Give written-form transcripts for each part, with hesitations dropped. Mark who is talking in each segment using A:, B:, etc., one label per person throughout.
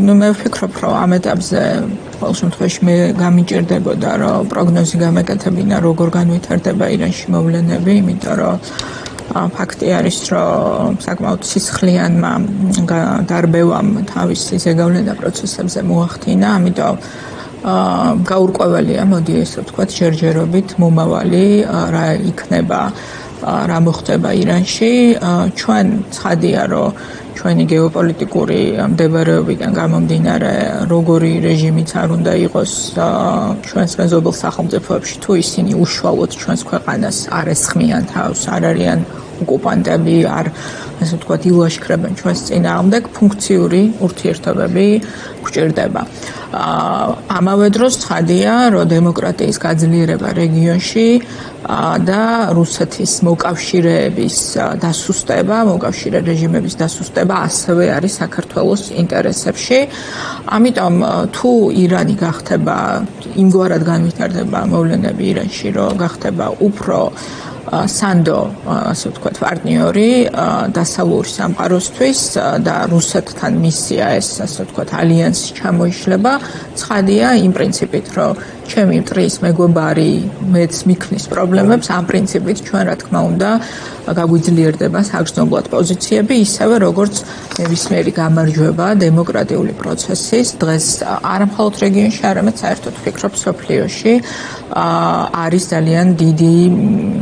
A: ну მე ვფიქრობ, რომ ამ ეტაპზე ყოველ შემთხვევაში მე გამიჭირდებოდა, რომ პროგნოზი გამეკეთებინა, როგორ განვითარდება ირანში მოვლენები, იმიტომ რომ ფაქტი არის, რომ საკმაოდ სისხლიანმა დარბევამ თავისი ზეგავლენა პროცესებზე მოახდინა, ამიტომ გაურკვეველია, მოდი ესე ვთქვათ, ჯერჯერობით მომავალი რა იქნება, რა მოხდება ირანში. ჩვენ ცხადია, რომ ჩვენი გეოპოლიტიკური მდებარეობიდან გამომდინარე, როგორი რეჟიმიც არ უნდა იყოს ჩვენს მეზობელ სახელმწიფოებში, თუ ისინი უშუალოდ ჩვენს ქვეყანას არ ესხმიან თავს, არ არიან ოკუპანტები, არ ასე ვთქვათ, ილაშქრებენ ჩვენს წინააღმდეგ, ფუნქციური ურთიერთობები გვჭირდება. ამავე დროს ცხადია, რომ დემოკრატიის გაძლიერება რეგიონში და რუსეთის მოკავშირეების დასუსტება, მოკავშირე რეჟიმების დასუსტება ასევე არის საქართველოს ინტერესებში. ამიტომ თუ ირანი გახდება იმგვარად განვითარდება მოვლენები ირანში, რომ გახდება უფრო სანდო, ასე ვთქვათ, პარტნიორი დასავლური სამყაროსთვის და რუსეთთან მისია ეს, ასე ვთქვათ, ალიანსი ჩამოიშლება, ცხადია იმ პრინციპით, რომ ჩემი მტრის მეგობარი მეც მიქმნის პრობლემებს, ამ პრინციპით ჩვენ რა თქმა უნდა გაგვიძლიერდება საგრძნობლად პოზიციები, ისევე როგორც ნებისმიერი გამარჯვება დემოკრატიული პროცესის დღეს არა მხოლოდ რეგიონში, არამედ საერთოდ ვფიქრობ სოფლიოში არის ძალიან დიდი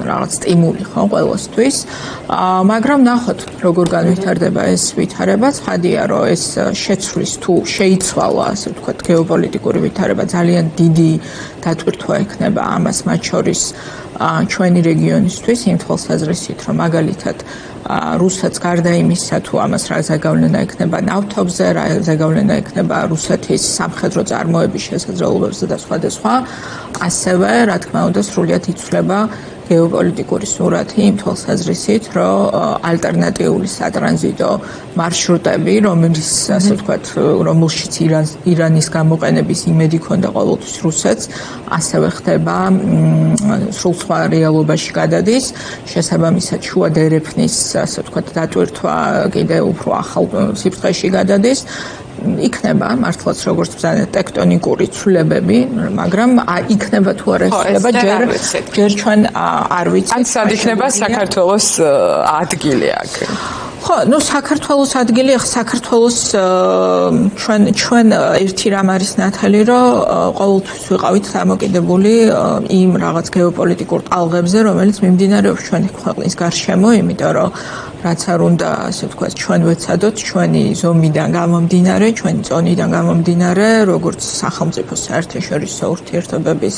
A: რაღაც სტიმული ხო ყველასთვის, მაგრამ ნახოთ როგორ განვითარდება ეს ვითარება, ცხადია რომ ეს შეცვლის თუ შეიცვალა, ასე ვთქვათ, გეოპოლიტიკური ვითარება ძალიან დიდი დატვირთვა ექნება ამას მათ შორის ჩვენი რეგიონისთვის იმ თვალსაზრისით, რომ მაგალითად რუსეთს გარდა იმისა, თუ ამას რა ზეგავლენა ექნება ნავთობზე, რა ზეგავლენა ექნება რუსეთის სამხედრო წარმოების შესაძლებლობებზე და სხვა, ასევე, რა თქმა უნდა, სრულიად იცვლება გეოპოლიტიკური სურათი იმ თვალსაზრისით, რომ ალტერნატიული სატრანზიტო მარშრუტები, რომელიც, ასე ვთქვათ, რომელშიც ირანის გამოყენების იმედი ქონდა ყოველთვის რუსეთს, ასევე ხდება სრულ სხვა რეალობაში გადადის, შესაბამისად შუა დერეფნის, ასე ვთქვათ, დატვირთვა კიდე უფრო ახალ სიბრტყეში გადადის. იქნება მართლაც როგორც ბრძანა ტექტონიკური ცვლილებები, მაგრამ იქნება თუ არა ცვლილება ჯერ ჩვენ არ ვიცით.
B: ან სად იქნება საქართველოს ადგილი აქ?
A: ხო, ну საქართველოს ადგილი, საქართველოს ჩვენ ერთი რამ არის ნათელი, რომ ყოველთვის ვიყავით დამოკიდებული იმ რაღაც გეოპოლიტიკურ ტალღებზე, რომელიც მიმდინარეობს ჩვენი ქვეყნის გარშემო, იმიტომ რომ რაც არ უნდა, ასე ვთქვათ, ჩვენ ვეცადოთ ჩვენი ზომიდან გამომდინარე, ჩვენი ზონიდან გამომდინარე, როგორც სახელმწიფო საერთაშორისო ურთიერთობების,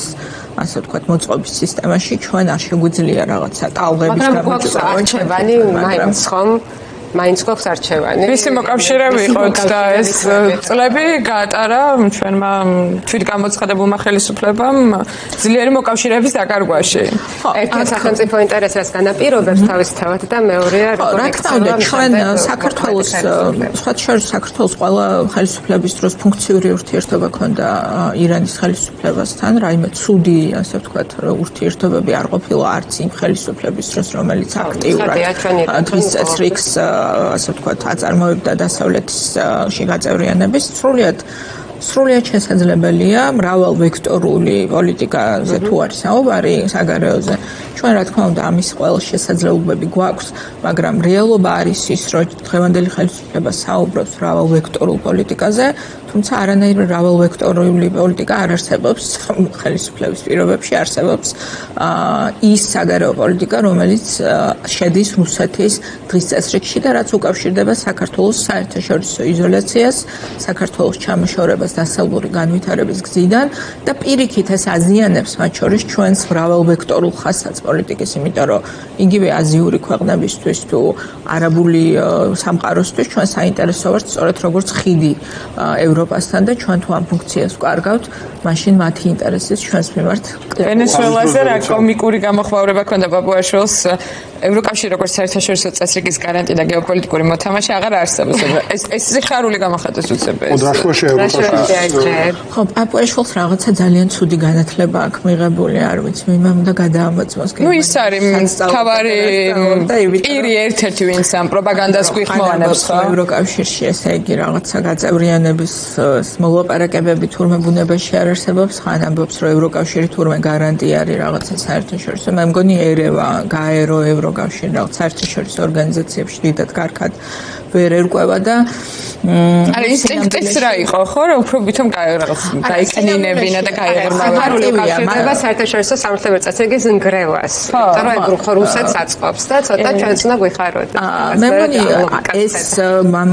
A: ასე ვთქვათ, მოწყობის სისტემაში, ჩვენ არ შეგვიძლია რაღაცა ტალღების
C: გამოჭრა. არჩევანი მაინც ხომ მაინც გვაქვს არჩევანი.
B: ვისი მოკავშირეები იყოთ და ეს წლები გაატარა ჩვენმა თვითგამოცხადებულმა ხელისუფლებამ ძლიერი მოკავშირეების დაკარგვაში.
C: ერთი სახელმწიფო ინტერესს განაპირობებს თავისთავად და მეორეა
A: რა თქმა უნდა ჩვენ საქართველოს საქართველოს ყველა ხელისუფლების დროს ფუნქციური ურთიერთობა ქონდა ირანის ხელისუფლებასთან, რაიმე ცუდი, ასე ვთქვათ, ურთიერთობები არ ყოფილა არც იმ ხელისუფლების დროს, რომელიც აქტიურად დღის წესრიგს ასე ვთქვათ, აწარმოებდა დასავლეთის გაწევრიანების, სრულიად შესაძლებელია მრავალ ვექტორული პოლიტიკაზე თუ არის საუბარი საგარეოზე. ჩვენ რა თქმა უნდა ამის ყველა შესაძლებლობები გვაქვს, მაგრამ რეალობა არის ის, რომ დღევანდელი ხელისუფლება საუბრობს მრავალ ვექტორულ პოლიტიკაზე, თუმცა არანაირი მრავალ ვექტორული პოლიტიკა არ არსებობს ხელისუფლების პირობებში, არსებობს ის საგარეო პოლიტიკა, რომელიც შედის რუსეთის დღის წესრიგში და რაც უკავშირდება საქართველოს საერთაშორისო იზოლაციას, საქართველოს ჩამოშორებას დასავლური განვითარების გზიდან და პირიქით ეს აზიანებს მათ შორის ჩვენს მრავალ ვექტორულ ხასած პოლიტიკის, იმიტომ რომ იგივე აზიური ქვეყნებისთვის თუ არაბული სამყაროსთვის ჩვენ საინტერესო ვართ სწორედ როგორც ხიდი ევროპასთან და ჩვენ თუ ამ ფუნქციას ვკარგავთ, მაშინ მათი ინტერესიც ჩვენს მიმართ.
B: ვენესუელაზე რა კომიკური გამოხმაურება ქონდა ბაბუაშვილს ევროკავშირი როგორც საერთაშორისო წესრიგის გარანტი და გეოპოლიტიკური მოთამაშე აღარ არსებობს. ეს სიხარული გამოხატვის უწევია.
D: Od rašvaše Evropa
A: ხო, პაპუაშვილს რაღაცა ძალიან ცუდი განათლება აქვს მიღებული, არ ვიცი, მიმამ და გადაამოწმოს.
B: ნუ ის არის თავარი პირი ერთ-ერთი ვინც ამ პროპაგანდას გვიხმოვანებს ხო?
A: ევროკავშირში ესე იგი რაღაცა გაწევრიანების მოლაპარაკებები თურმე ბუნებაში არ არსებობს, ხან ამბობს რომ ევროკავშირი თურმე გარანტია არის რაღაცა საერთაშორისო. მე მგონი ერევა, გაერო ევროკავშირი რაღაც საერთაშორისო ორგანიზაციებში დიდად კარგად ვერ ერკვევა და
B: არა ინსტინქტიც რა იყო ხო რა უფრო ვითომ გაიქნინებინა და გაიღრმავა
C: კავშირდება საერთაშორისო სამართლებრივი წესრიგის ნგრევას. იმიტომ რომ ეგ რუსეთს აწყობს და ცოტა ჩვენც უნდა გვიხაროთ.
A: მე მგონი ეს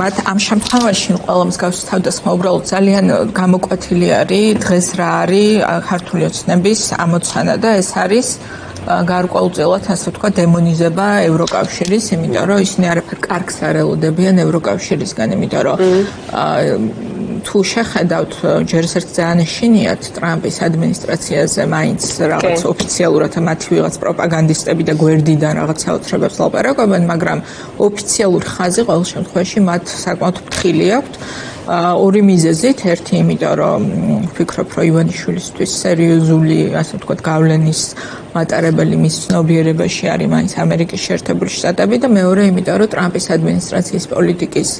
A: მათ ამ შემთხვევაში ყველა მსგავსი თავდასხმა უბრალოდ ძალიან გამოკვეთილი არის დღეს რა არის ქართული ოცნების ამოცანა და ეს არის გარკვეულწილად ასე ვთქვა დემონიზება ევროკავშირის, იმიტომ რომ ისინი არაფერ კარგს არ ელოდებიან ევროკავშირისგან, იმიტომ რომ თუ შეხედავთ ჯერ ერთ ძალიან შინიათ ტრამპის ადმინისტრაციაზე მაინც რაღაც ოფიციალურად მათი ვიღაც პროპაგანდისტები და გვერდიდან რაღაცა უთხრებებს ლაპარაკობენ, მაგრამ ოფიციალური ხაზი ყოველ შემთხვევაში მათ საკმაოდ ფრთხილი აქვთ. ორი მიზეზით, ერთი იმიტომ რომ ვფიქრობ რომ ივანიშვილისთვის სერიოზული, ასე ვთქვათ, გავლენის მატარებელი მის ცნობიერებაში არის მაინც ამერიკის შეერთებული შტატები და მეორე იმიტომ რომ ტრამპის ადმინისტრაციის პოლიტიკის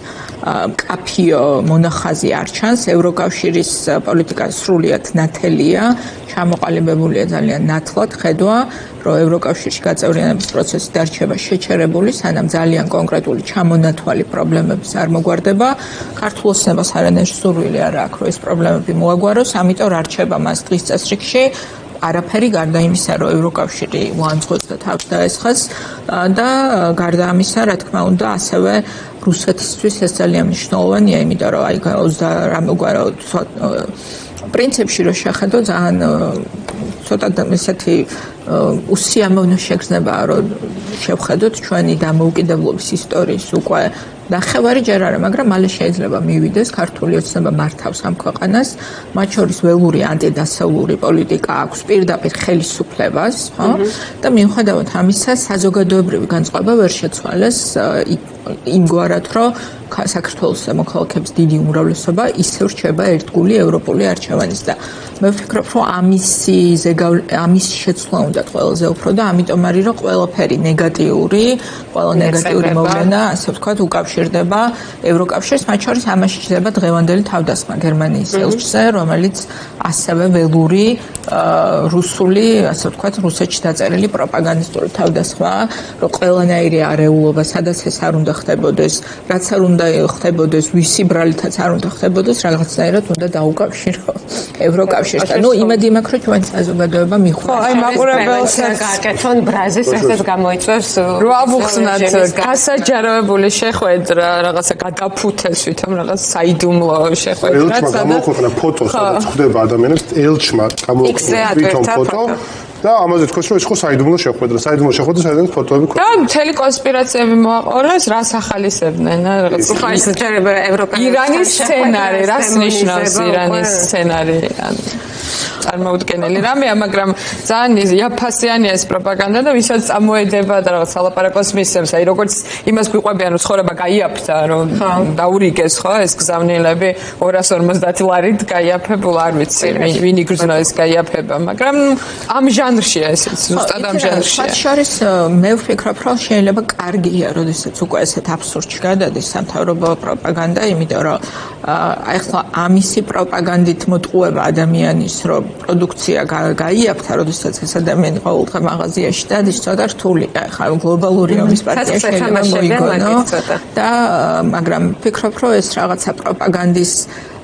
A: მკაფიო მონახაზი არ ჩანს, ევროკავშირის პოლიტიკა სრულიად ნათელია, ჩამოყალიბებულია ძალიან ნათლად ხედვა, რომ ევროკავშირში გაწევრიანების პროცესი დარჩება შეჩერებული, სანამ ძალიან კონკრეტული ჩამონათვალი პრობლემების არ მოგვარდება. ქართულ ოცნებას არანაირი სურვილი არ აქვს, რომ ეს პრობლემები მოაგვაროს, ამიტომ რჩება მას დღის წესრიგში არაფერი გარდა იმისა, რომ ევროკავშირი უანძღოს და თავს დაესხას და გარდა ამისა, რა თქმა უნდა, ასევე რუსეთისთვის ეს ძალიან მნიშვნელოვანია, იმიტომ რომ აი 20 რამე პრინციპში რო შეხედო ძალიან ცოტა ისეთი უსიამოვნო შეგრძნებაა რომ შევხედოთ ჩვენი დამოუკიდებლობის ისტორიის უკვე ნახევარი ჯერ არა, მაგრამ მალე შეიძლება მივიდეს ქართული ოცნება მართავს ამ ქვეყანას, მათ შორის ველური ანტიდასავლური პოლიტიკა აქვს პირდაპირ ხელისუფლებას, ხო? და მიუხედავად ამისა, საზოგადოებრივი განწყობა ვერ შეცვალეს იმგვარად, რომ საქართველოს მოქალაქეების დიდი უმრავლესობა ისევ რჩება ერთგული ევროპული არჩევანის და მე ვფიქრობ, რომ ამის შეცვლა უნდა ყველაზე უფრო და ამიტომ არის, რომ ყველაფერი ნეგატიური, ყველა ნეგატიური მოვლენა, ასე ვთქვათ, უკავშირდება ევროკავშირს, მათ შორის ამაში ჩნდება დღევანდელი თავდასხმა გერმანიის ელჩზე, რომელიც ასევე ველური რუსული, ასე ვთქვათ, რუსეთში დაწერილი პროპაგანდისტური თავდასხმაა, რომ ყველანაირი არეულობა, სადაც ეს არ უნდა ხდებოდეს, რაც არ უნდა ხდებოდეს, ვისი ბრალითაც არ უნდა ხდებოდეს, რაღაცნაირად უნდა დაუკავშირო ევროკავშირს. ნუ იმედი მაქვს, რომ ჩვენ საზოგადოება მიხვდა.
B: აი მაყურებელს
C: გააკეთონ ბრაზის ესეც გამოიწვევს.
B: რო ავუხსნათ გასაჯაროებული შეხვედრა, რაღაცა გადაფუთეს ვითომ რაღაც საიდუმლო შეხვედრა.
D: ელჩმა გამოქვეყნა ფოტო, სადაც ხვდება ადამიანებს, ელჩმა გამოქვეყნა თვითონ ფოტო. და ამაზე თქოს რომ ეს ხო საიდუმლო შეხვედრა, საიდუმლო ფოტოები ქონდა.
B: და მთელი კონსპირაციები მოაყოლეს, რას ახალისებდნენ, რაღაც ირანის სცენარი, რას ნიშნავს ირანის სცენარი? წარმოუდგენელი რამეა, მაგრამ ძალიან იაფასიანია ეს პროპაგანდა და ვისაც წამოედება და რაღაც ალაპარაკოს მისცემს, აი როგორც იმას გვიყვებიან, რომ ცხოვრება გაიაფთა, რომ დაურიგეს ხო ეს გზავნილები 250 ლარით გაიაფებულ, არ ვიცი, ვინ იგრძნო ეს გაიაფება, მაგრამ ამ ჟანრშია ესეც, ზუსტად ამ ჟანრშია.
A: მათ შორის მე ვფიქრობ, რომ შეიძლება კარგია, როდესაც უკვე ესეთ აბსურდში გადადის სამთავრობო პროპაგანდა, იმიტომ რომ აი ახლა ამისი პროპაგანდით მოტყუება ადამიანის, რომ პროდუქცია გაიაფთა, როდესაც ეს ადამიანი ყოველდღე მაღაზიაში დადის, ცოტა რთულია. ხა გლობალური ომის პარტია შეიძლება მოიგონო და მაგრამ ვფიქრობ, რომ ეს რაღაცა პროპაგანდის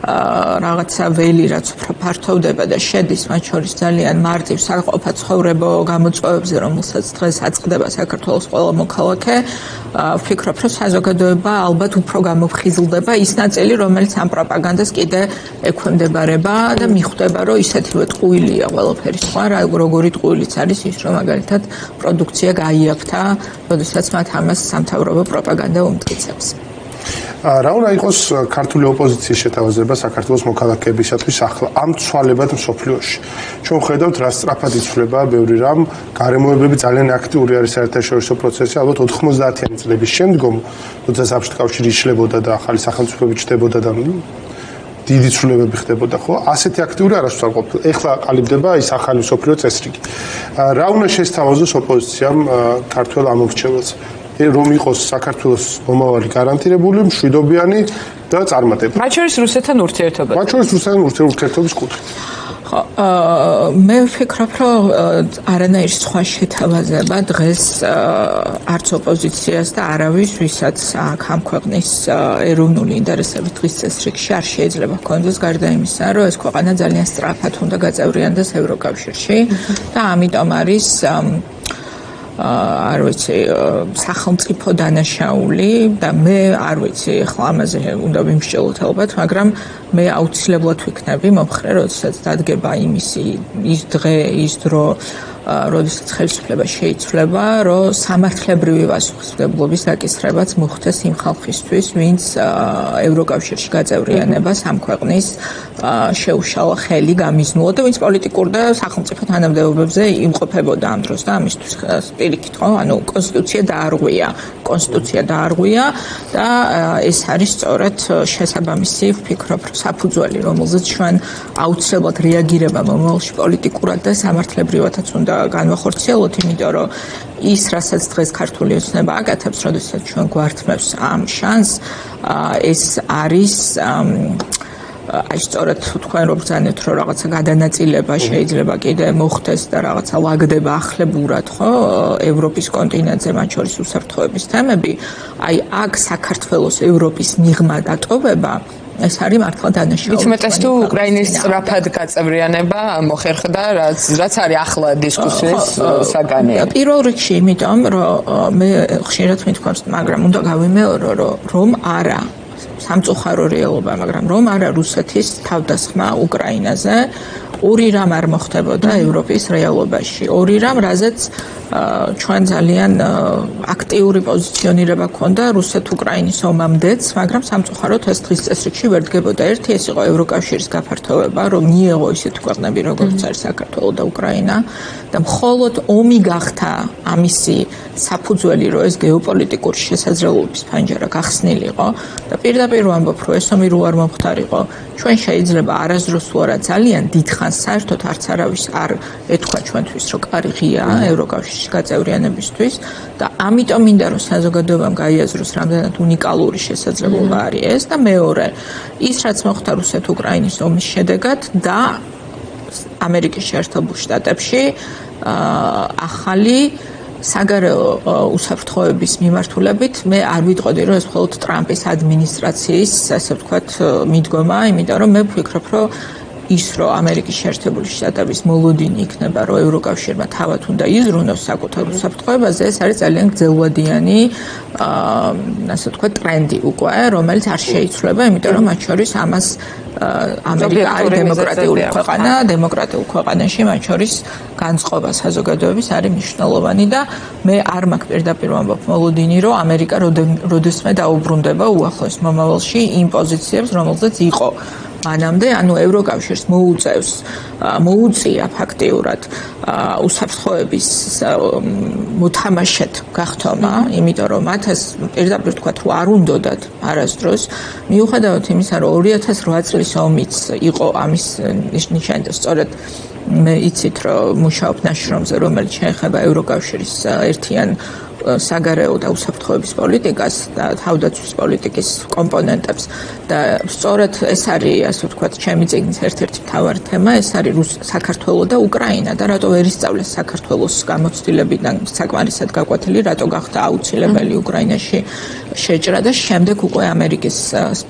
A: რაღაცა ველი, რაც უფრო ფართოვდება და შედის მათ შორის ძალიან მარტივ საყოფა ცხოვრებო გამოწვევებზე, რომელსაც დღეს აწყდება საქართველოს ყველა მოქალაქე, ვფიქრობ, რომ საზოგადოება ალბათ უფრო გამოფხიზლდება ის ნაწილი, რომელიც ამ პროპაგანდას კიდე ექვემდებარება და მიხვდება, რომ ისეთივე ტყუილია ყველაფერი სხვა, როგორი ტყუილიც არის ის, რომ მაგალითად პროდუქცია გაიაფთა, როდესაც მათ ამას სამთავრობო პროპაგანდა უმტკიცებს.
D: რა უნდა იყოს ქართული ოპოზიციის შეთავაზება საქართველოს მოქალაქეებისათვის ახლა ამ ცვალებად მსოფლიოში. ჩვენ ვხედავთ, რა სწრაფად იცვლება ბევრი რამ, გარემოებები ძალიან აქტიური არის საერთაშორისო პროცესი, ალბათ 90-იანი წლების შემდგომ, როდესაც საბჭოთა კავშირი იშლებოდა და ახალი სახელმწიფოები ჩნდებოდა და დიდი ცვლილებები ხდებოდა, ხო? ასეთი აქტიური არასდროს არ ყოფილა. ეხლა ყალიბდება ის ახალი მსოფლიო წესრიგი. რა უნდა შესთავაზოს ოპოზიციამ ქართველ ამორჩეველს? რომ იყოს საქართველოს მომავალი გარანტირებული, მშვიდობიანი და წარმატებული.
B: მათ შორის რუსეთთან ურთიერთობა.
D: მათ შორის რუსეთთან ურთიერთობის კუთხე.
A: ხო, მე ვფიქრობ, რომ არანაირ სხვა შეთავაზება დღეს არც ოპოზიციას და არავის, ვისაც აქ ამ ქვეყნის ეროვნული ინტერესების დღის წესრიგში არ შეიძლება ჰქონდეს გარდა იმისა, რომ ეს ქვეყანა ძალიან სწრაფად უნდა გაწევრიანდეს ევროკავშირში და ამიტომ არის არ ვიცი სახელმწიფო დანაშაული და მე არ ვიცი ახლა ამაზე უნდა ვიმსჯელოთ ალბათ, მაგრამ მე აუცილებლად ვიქნები მომხრე, როდესაც დადგება ის დღე, ის დრო, როდესაც ხელისუფლება შეიცვლება, რომ სამართლებრივი პასუხისმგებლობის დაკისრებაც მოხდეს იმ ხალხისთვის, ვინც ევროკავშირში გაწევრიანებას ამ ქვეყნის შეუშალა ხელი გამიზნულა და ვინც პოლიტიკურ და სახელმწიფო თანამდებობებზე იმყოფებოდა ამ დროს და ამისთვის პირიქით, ხო? ანუ კონსტიტუცია დაარღვია და ეს არის სწორედ შესაბამისი, ვფიქრობ, საფუძველი, რომელზეც ჩვენ აუცილებლად რეაგირება მომავალში პოლიტიკურად და სამართლებრივადაც უნდა განვახორციელოთ, იმიტომ რომ ის, რასაც დღეს ქართული ოცნება აკეთებს, როდესაც ჩვენ გვართმევს ამ შანსს, ეს არის აი სწორედ თქვენ რო ბრძანეთ, რომ რაღაცა გადანაწილება შეიძლება კიდე მოხდეს და რაღაცა ლაგდება ახლებურად, ხო, ევროპის კონტინენტზე, მათ შორის უსაფრთხოების თემები, აი აქ საქართველოს ევროპის მიღმა დატოვება ეს არის მართლა დანაშაული.
B: მithumetes თუ უკრაინის სწრაფად გაწევრიანება მოხერხდა, რაც არის ახლა დისკუსიის საგანია.
A: პირველ რიგში, იმიტომ რომ მე ხშირად მithქვამს, მაგრამ უნდა გავიმეორო, რომ არა სამწუხარო რეალობა, მაგრამ რომ არა რუსეთის თავდასხმა უკრაინაზე, ორი რამ არ მოხდებოდა ევროპის რეალობაში. ორი რამ, რაზეც ჩვენ ძალიან აქტიური პოზიციონირება ჰქონდა რუსეთ-უკრაინის ომამდეც, მაგრამ სამწუხაროდ ეს დღის წესრიგში ვერ დგებოდა. ერთი ეს იყო ევროკავშირის გაფართოვება, რომ მიეღო ისეთი ქვეყნები, როგორც არის საქართველო და უკრაინა და მხოლოდ ომი გახდა ამისი საფუძველი, რომ ეს გეოპოლიტიკური შესაძლებლობის ფანჯარა გახსნილიყო და პირდაპირ ვამბობ, რომ ეს ომი რო არ მომხდარიყო, ჩვენ შეიძლება არასდროს უარა ძალიან დიდხანს საერთოდ არც არავის არ ეთქვა ჩვენთვის, რომ კარი ღია ევროკავშირში გაწევრიანებისთვის და ამიტომ მინდა რომ საზოგადოებამ გაიაზროს, რამდენად უნიკალური შესაძლებლობა არის ეს და მეორე, ის რაც მოხდა რუსეთ-უკრაინის ომის შედეგად და ამერიკის შეერთებულ შტატებში ახალი საგარეო უსაფრთხოების მიმართულებით მე არ ვიტყოდი, რომ ეს მხოლოდ ტრამპის ადმინისტრაციის, ასე ვთქვათ, მიდგომა, იმიტომ რომ მე ვფიქრობ, რომ ის რომ ამერიკის შეერთებული შტატების მოლოდინი იქნება, რომ ევროკავშირმა თავად უნდა იზრუნოს საკუთარ უსაფრთხოებაზე, ეს არის ძალიან გრძელვადიანი, ასე ვთქვათ, ტრენდი უკვე, რომელიც არ შეიცვლება, იმიტომ რომ მათ შორის ამას ამერიკა არის დემოკრატიული ქვეყანა, დემოკრატიულ ქვეყანაში მათ შორის განწყობა საზოგადოების არის მნიშვნელოვანი და მე არ მაქვს პირდაპირ ვამბობ მოლოდინი, რომ ამერიკა როდესმე დაუბრუნდება უახლოეს მომავალში იმ პოზიციებს, რომელზეც იყო მანამდე, ანუ ევროკავშირს მოუწია ფაქტიურად უსაფრთხოების მოთამაშედ გახდომა, იმიტომ რომ მათ ეს პირდაპირ თქვათ, რომ არ უნდათ არასდროს, მიუხედავად იმისა, რომ 2008 წლის ომიც იყო ამის ნიშანი და სწორედ მე იცით, რომ მუშაობ ნაშრომზე, რომელიც შეეხება ევროკავშირის ერთიან საგარეო და უსაფრთხოების პოლიტიკას და თავდაცვის პოლიტიკის კომპონენტებს და სწორედ ეს არის, ასე ვთქვათ, ჩემი წიგნის ერთ-ერთი მთავარი თემა, ეს არის საქართველო და უკრაინა და რატო ვერ ისწავლეს საქართველოს გამოცდილებიდან საკმარისად გაკვეთილი, რატო გახდა აუცილებელი უკრაინაში შეჭრა და შემდეგ უკვე ამერიკის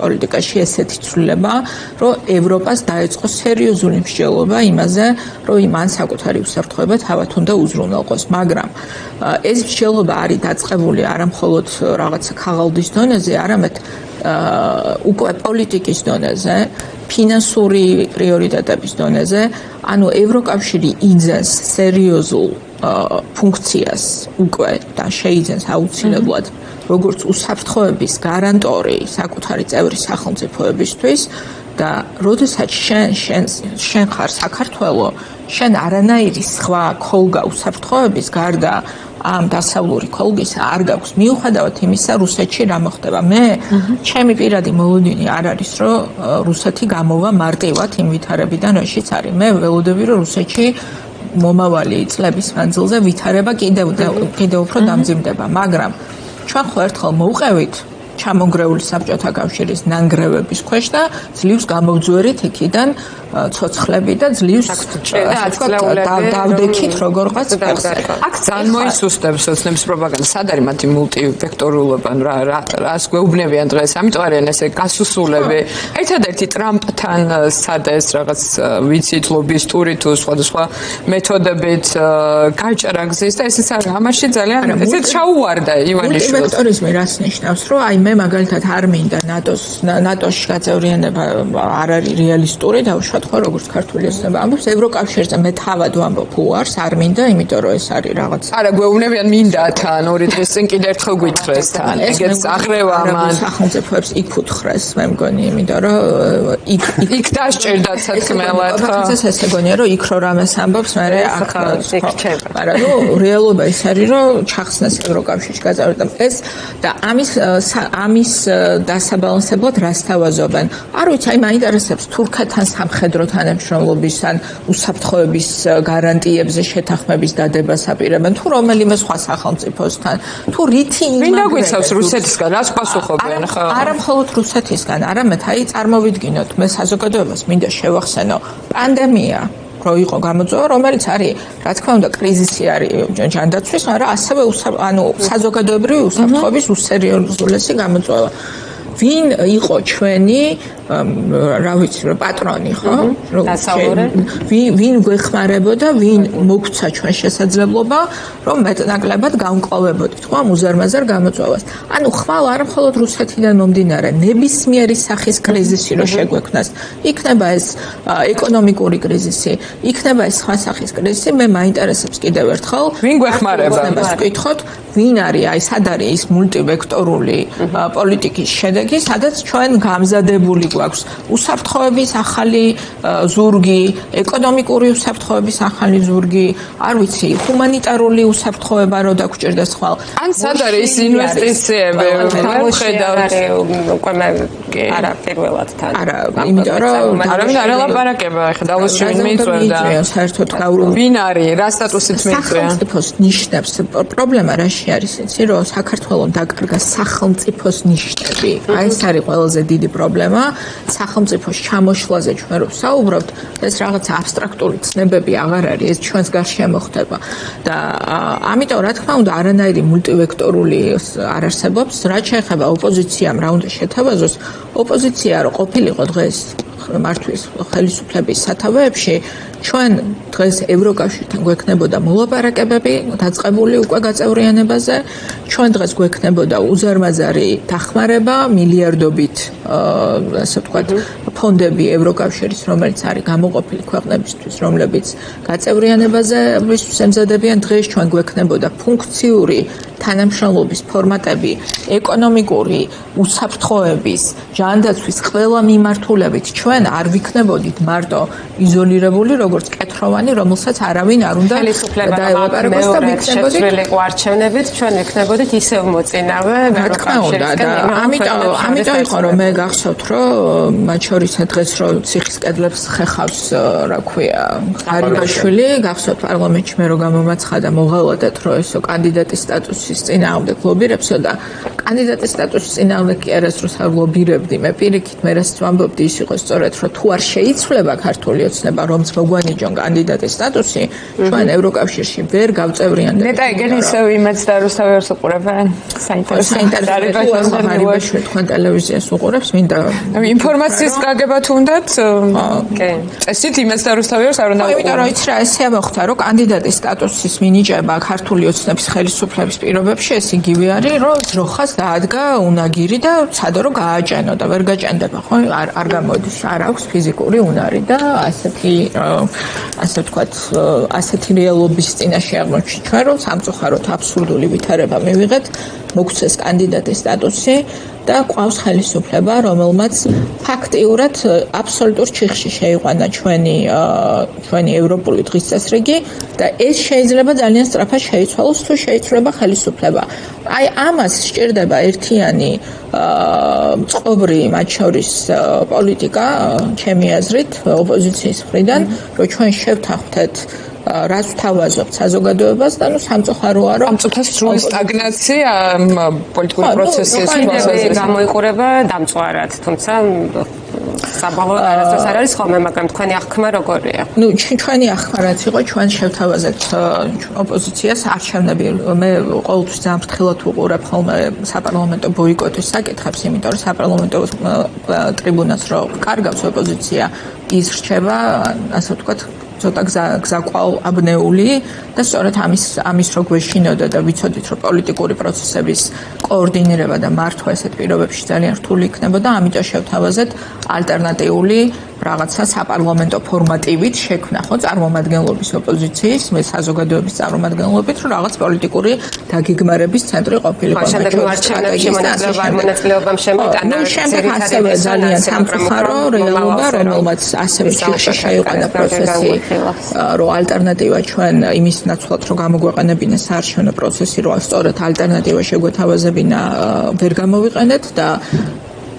A: პოლიტიკაში ესეთი ცვლილება, რომ ევროპას დაეწყო სერიოზული მსჯელობა იმაზე, რომ მან საკუთარი უსაფრთხოება თავად უნდა უზრუნველყოს, მაგრამ ეს მსჯელობა არის დაწყებული არა მხოლოდ რაღაცა ქაღალდის დონეზე, არამედ უკვე პოლიტიკის დონეზე, ფინანსური პრიორიტეტების დონეზე, ანუ ევროკავშირი იძენს სერიოზულ ფუნქციას უკვე და შეიძენს აუცილებლად როგორც უსაფრთხოების გარანტორი საკუთარი წევრი სახელმწიფოებისთვის და როდესაც შენ ხარ საქართველო, შენ არანაირი სხვა ქოლგა უსაფრთხოების გარდა ამ დასავლური ქოლგისა არ გაქვს მიუხედავად იმისა რუსეთში რა მოხდება მე ჩემი პირადი მოლოდინი არ არის რომ რუსეთი გამოვა მარტივად იმ ვითარებიდან რაშიც არის მე ველოდები რომ რუსეთში მომავალი წლების მანძილზე ვითარება კიდევ უფრო დამძიმდება მაგრამ ჩვენ ხო ერთხელ მოვყევით ჩამონგრეული საბჭოთა კავშირის ნანგრევების ქვეშ და ძლივს გამოვძვერით იქიდან ცოცხლები და ძლივს დავდექით როგორღაც ფეხზე.
B: აქ ძალიან მოისუსტებს ოცნების პროპაგანდა. სად არის მათი მულტივექტორულობა, რას გვეუბნებიან დღეს? ამიტომ არიან ესე გასუსულები. ერთადერთი ტრამპთან სადეს რაღაც ვიცით ლობისტური თუ სხვადასხვა მეთოდებით გაჭრა გზის და ესეც არის ამაში ძალიან ესეც ჩაუვარდა ივანიშვილს.
A: მულტივექტორიზმი რას ნიშნავს? რომ აი მე მაგალითად არ მინდა ნატოში გაწევრიანება არ არის რეალისტური და უშუალოდ ხო როგორც ქართული ოცნება ამბობს ევროკავშირზე მე თავად ვამბობ უარს არ მინდა იმიტომ რომ ეს არის რაღაც
B: არა გვეუბნებიან მინდა თან ორი დღეს წინ კიდევ ერთხელ გვითხრეს თან ეგეც აღრევა მან
A: სახელმწიფოებს იქ უთხრეს მე მგონი იმიტომ რომ
B: იქ დასჭირდათ სათქმელად
A: ხო ეს ეგონია რომ იქ რო რამეს ამბობს მე აქ იქ მაგრამ ნუ რეალობა ის არის რომ ჩახსნეს ევროკავშირში გაწევრება ეს და ამის დასაბალანსებლად რას თავაზობენ არ ვიცი აი მაინტერესებს თურქეთთან სამხედრო თანამშრომლობის ან უსაფრთხოების გარანტიებზე შეთანხმების დადება საპირებენ თუ რომელიმე სხვა სახელმწიფოსთან თუ რითი
B: ვინ დაგვიცავს რუსეთისგან რას პასუხობენ ხო
A: არა მხოლოდ რუსეთისგან არამედ აი წარმოვიდგინოთ მე საზოგადოებას მინდა შევახსენო პანდემია რო იყო გამოწვევა რომელიც არის რა თქმა უნდა კრიზისი არის ჯანდაცვის მაგრამ ასევე ანუ საზოგადოებრივი უსაფრთხოების უსერიოზულესი გამოწვევა ვინ იყო ჩვენი რა ვიცი პატრონი ხო ვინ გვეხმარებოდა ვინ მოგცა ჩვენ შესაძლებლობა რომ მეტნაკლებად გამყოლებოდით ხო ამ უზარმაზარ გამოწვევას ანუ ხვალ არ მხოლოდ რუსეთიდან მომდინარე ნებისმიერი სახის კრიზისი რო შეგვექმნას იქნება ეს ეკონომიკური კრიზისი იქნება ეს სხვა სახის კრიზისი მე მაინტერესებს კიდევ ერთხელ
B: ვინ გვეხმარება
A: ვკითხოთ ვინ არის აი სად არის ის მულტივექტორული პოლიტიკის შედეგი სადაც ჩვენ გამზადებული გვაქვს უსაფრთხოების ახალი ზურგი, ეკონომიკური უსაფრთხოების ახალი ზურგი, არ ვიცი, ჰუმანიტარული უსაფრთხოება რო დაგჭირდეს ხვალ.
B: ან სად არის ის ინვესტიციები?
C: არა, პირველად თან.
A: არა, იმიტომ რომ
B: არავინ არ ელაპარაკება, ახლა დავუსში ვინ მიიწვევდა.
A: საერთოდ
B: ვინ არის, რა სტატუსით მიიწვია?
A: სახელმწიფოს ნიშნებს პრობლემა რაში არის იცი, რომ საქართველოს დაკარგა სახელმწიფოს ნიშნები. აი ეს არის ყველაზე დიდი პრობლემა. სახელმწიფოს ჩამოშლაზე ჩვენ რო საუბრობთ, ეს რაღაც აბსტრაქტული ცნებები აღარ არის, ეს ჩვენს გარშემო ხდება. და ამიტომ რა თქმა უნდა არანაირი მულტივექტორული არ არსებობს, რაც შეეხება ოპოზიციამ რა უნდა შეთავაზოს, ოპოზიცია რო ყოფილიყო დღეს მართვის ხელისუფლების სათავეებში, ჩვენ დღეს ევროკავშირთან გვექნებოდა მოლაპარაკებები დაწყებული უკვე გაწევრიანებაზე, ჩვენ დღეს გვექნებოდა უზარმაზარი დახმარება მილიარდობით ასე ვთქვათ ფონდები ევროკავშირის რომელიც არის გამოყოფილი ქვეყნებისთვის რომლებიც გაწევრიანებაზე ემზადებიან დღეს ჩვენ გვექნებოდა ფუნქციური თანამშრომლობის ფორმატები ეკონომიკური უსაფრთხოების ჯანდაცვის ყველა მიმართულებით ჩვენ არ ვიქნებოდით მარტო იზოლირებული როგორც კეთროვანი რომელსაც არავინ არ უნდა
C: დაელაპარაკოს და ვიქნებოდით არჩევნებით ჩვენ ვიქნებოდით ისევ მოწინავე
A: ევროკავშირისგან ამიტომ იყო რომ მე გახსოვთ რომ მათ შორის დღეს რომ ციხის კედლებს ხეხავს რა ქვია ღარიბაშვილი გახსოვთ პარლამენტში მე რომ გამომაცხადა მოღალატეთ რომ ესო კანდიდატის სტატუსის წინააღმდეგ ლობირებსო და კანდიდატის სტატუსის წინააღმდეგ კი არას რომ ლობირებდი მე პირიქით მე რაც ვამბობდი ის იყო სწორედ რომ თუ არ შეიცვლება ქართული ოცნება რომც მოგვანიჭონ კანდიდატის სტატუსი ჩვენ ევროკავშირში ვერ გავწევრიანდებით
B: ნეტა ეგენი ისევ იმედს და რუსთავებს უყურებენ
A: საინტერესო ღარიბაშვილი თქვენ ტელევიზიას უყურებს მინდა
B: ინფორმაციის გაგება თუნდაც კი წესით იმედს და რუსთავებს არ უნდა
A: უყურებენ იმიტომ რომ იცი რა ესე მოხდა რომ კანდიდატის სტატუსის მინიჭება ქართული ოცნების ხელისუფლების პირობებში ეს იგივე არის რომ ძროხას დაადგა უნაგირი და ცადო რომ გააჭენო და ვერ გაჭენდება ხო არ გამოდის არ აქვს ფიზიკური უნარი და ასეთი ასე ვთქვათ ასეთი რეალობის წინაშე აღმოჩნდა ჩვენ რომ სამწუხაროდ აბსურდული ვითარება მივიღეთ მოგვცეს კანდიდატის სტატუსი და ყავს ხელისუფლება, რომელმაც ფაქტიურად აბსოლუტურ ჩიხში შეიყვანა ჩვენი ევროპული დღის წესრიგი და ეს შეიძლება ძალიან სწრაფად შეიცვალოს თუ შეიცვლება ხელისუფლება. აი ამას სჭირდება ერთიანი წყობრი მათ შორის პოლიტიკა, ჩემი აზრით, ოპოზიციის მხრიდან, რომ ჩვენ შევთანხმდეთ რაც ვთავაზობთ საზოგადოებას და სამწუხაროა რომ
B: ამწუხა სრული სტაგნაცია პოლიტიკური პროცესის თვალსაზრისით
C: გამოიყურება დამწვარად, თუმცა საბოლოოდ არასდროს არ არის ხოლმე, მაგრამ თქვენი აღქმა როგორია?
A: ნუ ჩვენი აღქმა რაც იყო, ჩვენ შევთავაზეთ ოპოზიციას არჩევნები. მე ყოველთვის ძალიან ფრთხილად ვუყურებ ხოლმე საპარლამენტო ბოიკოტის საკითხებს, იმიტომ რომ საპარლამენტო ტრიბუნას რო კარგავს ოპოზიცია, ის რჩება, ასე ვთქვათ, ცოტა გზაკვალ აბნეული და სწორედ ამის რო გვეშინოდა და ვიცოდით რომ პოლიტიკური პროცესების კოორდინირება და მართვა ესეთ პირობებში ძალიან რთული იქნებოდა, ამიტომ შევთავაზეთ ალტერნატიული რაღაცა საპარლამენტო ფორმატივით შექმნა ხო წარმომადგენლობის ოპოზიციის, მე საზოგადოების წარმომადგენლობით, რომ რაღაც პოლიტიკური დაგეგმარების ცენტრი ყოფილიყო.
C: შემდეგ არჩევნებში მონაწილეობამ შემოტანა.
A: ნუ შემდეგ ასევე ძალიან სამწუხარო რეალობა, რომელმაც ასევე ჩიხში შეიყვანა პროცესი, რომ ალტერნატივა ჩვენ იმის ნაცვლად რომ გამოგვეყენებინა საარჩევნო პროცესი, რომ სწორედ ალტერნატივა შეგვეთავაზებინა ვერ გამოვიყენეთ და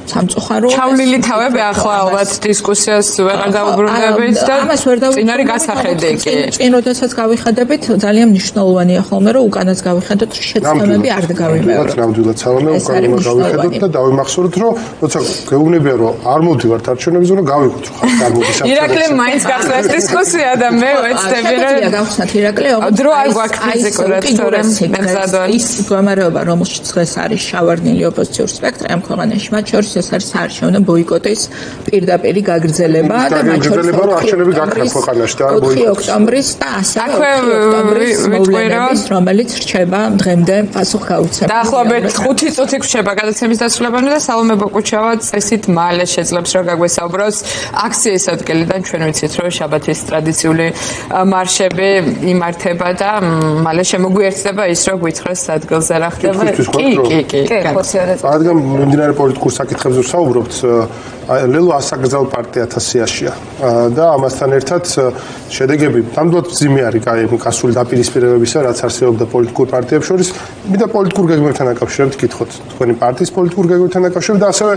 A: სამწუხაროა
B: ჩავლილი თავები ახლა ალბათ დისკუსიას ვეღარ დავუბრუნდებით და
A: ამას ვერ დავიწყებთ.
B: წინარი გასახედე კი.
A: წინ როდესაც გავიხადებით, ძალიან მნიშვნელოვანია ხოლმე რომ უკანაც გავიხადოთ, რომ შეცდომები არ გავიმეოროთ.
D: ნამდვილად სალამე უკანონო გავიხადოთ და დავიმახსოვროთ, რომ როცა გეუბნებია რომ არ მოვდივართ არჩევნებზე, რომ გავიგოთ რომ არ მოვდის.
B: ირაკლი მაინც გახსნა ეს დისკუსია და მე ვეცდები რომ
A: გავხსნათ ირაკლი,
B: დრო არ გვაქვს ფიზიკურად, თორემ მეზადონ
A: ის მდგომარეობა, რომელშიც დღეს არის შავარდნილი ოპოზიციური სპექტრი ამ ქვეყანაში, მათ შორის ეს არის საარჩევნო ბოიკოტის პირდაპირი გაგრძელება და მათ შორის
D: არჩევნები გაქრა ქვეყანაში და არ
A: 4 ოქტომბრის და ასევე 4 ოქტომბრის მოვლენების, რომელიც რჩება დღემდე პასუხგაუცემად.
B: დაახლოებით 5 წუთი გრჩება გადაცემის დასრულებამდე და სალომე ბოკუჩავა წესით მალე შეძლებს რომ გაგვესაუბროს აქციის ადგილიდან. ჩვენ ვიცით რომ შაბათის ტრადიციული მარშები იმართება და მალე შემოგვიერთდება ის რომ გვითხრეს ადგილზე რა ხდება. კი.
D: რადგან მიმდინარე პოლიტიკურ საკითხებზე საუბრობთ, ლელო ასაკრძალ პარტიათა სიაშია და ამასთან ერთად შედეგები ნამდვილად მძიმე არის გასული დაპირისპირებებისა, რაც არსებობდა პოლიტიკურ პარტიებს შორის. მინდა პოლიტიკურ გეგმებთან დაკავშირებით გითხოთ, თქვენი პარტიის პოლიტიკურ გეგმებთან დაკავშირებით და ასევე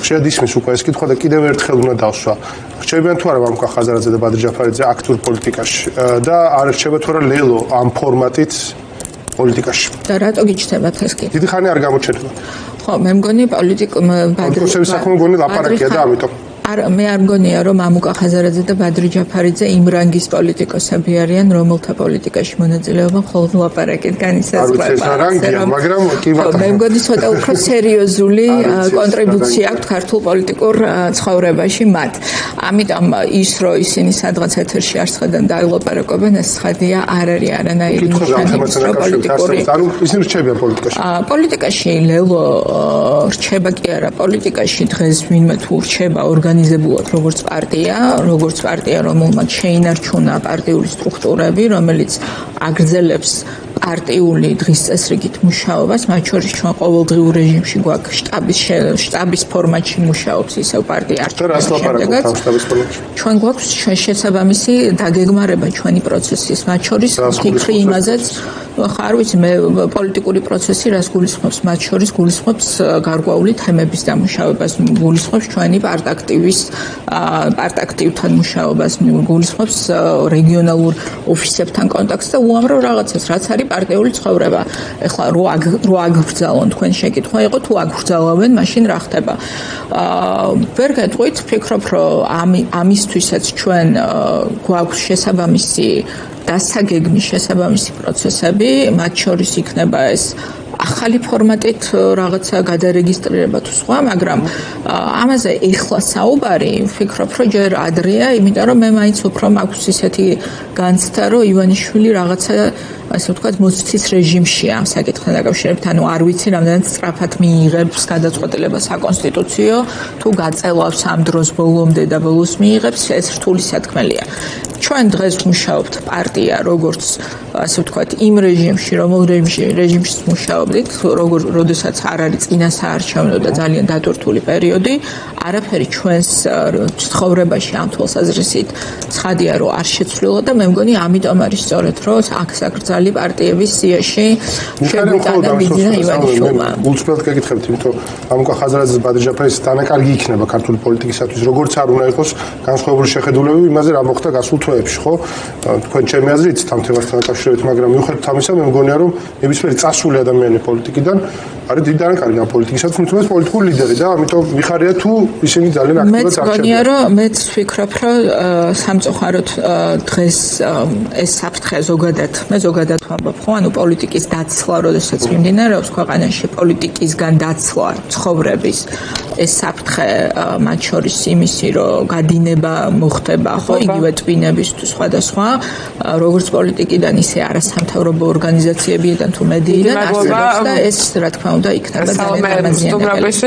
D: შეადისმის უკვე ეს კითხვა და კიდევ ერთხელ უნდა დავსვა. რჩებიან თუ არა ვამკვა ხაზარაძე და ბადრი ჯაფარიძე აქტიურ პოლიტიკაში და არ რჩება თუ არა ლელო ამ ფორმატით პოლიტიკაში.
A: და რატო გიჩნდებათ ეს კი?
D: დიდი ხანი არ გამოჩნდება.
A: ხო, მე მგონი
D: პოლიტიკოსების საქმე მგონი ლაპარაკია და ამიტომ
A: მე არ მგონია რომ მამუკა ხაზარაძე და ბადრი ჯაფარიძე იმ რანგის პოლიტიკოსები არიან, რომელთა პოლიტიკაში მონაწილეობა მხოლოდ ლაპარაკით განისაზღვრება.
D: არ ვიცი ეს რანგია, მაგრამ კი
A: მე მგონი ცოტა უფრო სერიოზული კონტრიბუცია აქვს ქართულ პოლიტიკურ ცხოვრებაში მათ. ამიტომ ის რომ ისინი სადღაც ეთერში არ შეხედან და აილაპარაკობენ, ეს ცხადია, არ არის არანაირი ნიშანი პოლიტიკური.
D: ანუ ისინი რჩებიან პოლიტიკაში.
A: პოლიტიკაში ლელო რჩება კი არა, პოლიტიკაში დღეს ვინმე თუ რჩება ორგანიზებულად როგორც პარტია, რომელმაც შეინარჩუნა პარტიული სტრუქტურები, რომელიც აგრძელებს პარტიული დღის წესრიგით მუშაობას, მათ შორის ჩვენ ყოველდღიურ რეჟიმში გვაქვს შტაბის ფორმატში მუშაობს ისევ პარტია არჩევნების შემდეგაც. ჩვენ გვაქვს შესაბამისი დაგეგმარება ჩვენი პროცესის, მათ შორის ვფიქრი იმაზეც, ხარ ვიცი, მე პოლიტიკური პროცესი რას გულისხმობს, მათ შორის გულისხმობს გარკვეული თემების დამუშავებას, გულისხმობს ჩვენი პარტაქტივთან მუშაობას, გულისხმობს რეგიონალურ ოფისებთან კონტაქტს და უამრავ რაღაცას, რაც არის პარტიული ცხოვრება. ეხლა რო აგბრძალონ, თქვენ შეკითხვა იყო თუ აგბრძალავენ, მაშინ რა ხდება? ვერ გეტყვით, ვფიქრობ, რომ ამისთვისაც ჩვენ გვაქვს შესაბამისი დასაგეგმი შესაბამისი პროცესები, მათ შორის იქნება ეს ახალი ფორმატით რაღაცა გადარეგისტრირება თუ სხვა, მაგრამ ამაზე ეხლა საუბარი, ვფიქრობ, რომ ჯერ ადრეა, იმიტომ რომ მე მაინც უფრო მაქვს ისეთი განცდა, რომ ივანიშვილი რაღაცა ასე ვთქვათ, მოსცის რეჟიმშია ამ საკითხთან დაკავშირებით. ანუ არ ვიცი, რამდენად სწრაფად მიიღებს გადაწყვეტილება საკონსტიტუციო, თუ გაწელავს ამ დროს ბოლომდე და ბოლოს მიიღებს, ეს რთული სათქმელია. ჩვენ დღეს ვმუშაობთ პარტია, როგორც ასე ვთქვათ, იმ რეჟიმში, რომელ რეჟიმში მუშაობდით, როდესაც არ არის წინასაარჩევნო და ძალიან დატვირთული პერიოდი, არაფერი ჩვენს ცხოვრებაში ამ თვალსაზრისით ცხადია, რომ არ შეცვლილა და მე მგონი ამიტომ არის სწორედ, რომ აქ საკრძალი პარტიების სიაში შეგვიტანა ბიძინა ივანიშვილმა.
D: გულწრფელად გეკითხებთ, იმიტომ მამუკა ხაზარაძის ბადრიჯაფარის დანაკარგი იქნება ქართული პოლიტიკისათვის, როგორც არ უნდა იყოს განსხვავებული შეხედულებები იმაზე, რა მოხდა გასულ თვეებში, ხო? თქვენ ჩემი აზრით ამ თემასთან დაკავშირებით, მაგრამ მიუხედავად ამისა, მე მგონია, რომ ნებისმიერი წასული ადამიანი პოლიტიკიდან არის დიდი დანაკარგი ამ პოლიტიკისათვის, თუმცა პოლიტიკური ლიდერი და ამიტომ მიხარია თუ ისინი ძალიან აქტიურად არჩევენ.
A: მეც მგონია, რომ მეც ვფიქრობ, რომ სამწუხაროდ დღეს ეს საფრთხე ზოგადად ვამბობ, ხო, ანუ პოლიტიკის დაცლა, როდესაც მიმდინარეობს ქვეყანაში, პოლიტიკისგან დაცლა ცხოვრების ეს საფრთხე მათ შორის იმისი, რომ გადინება მოხდება, ხო, იგივე ტვინების თუ სხვადასხვა, როგორც პოლიტიკიდან, ისე არასამთავრობო ორგანიზაციებიდან თუ მედიიდან არსებობს და ეს რა თქმა უნდა იქნება ძალიან გამაზიანებელი.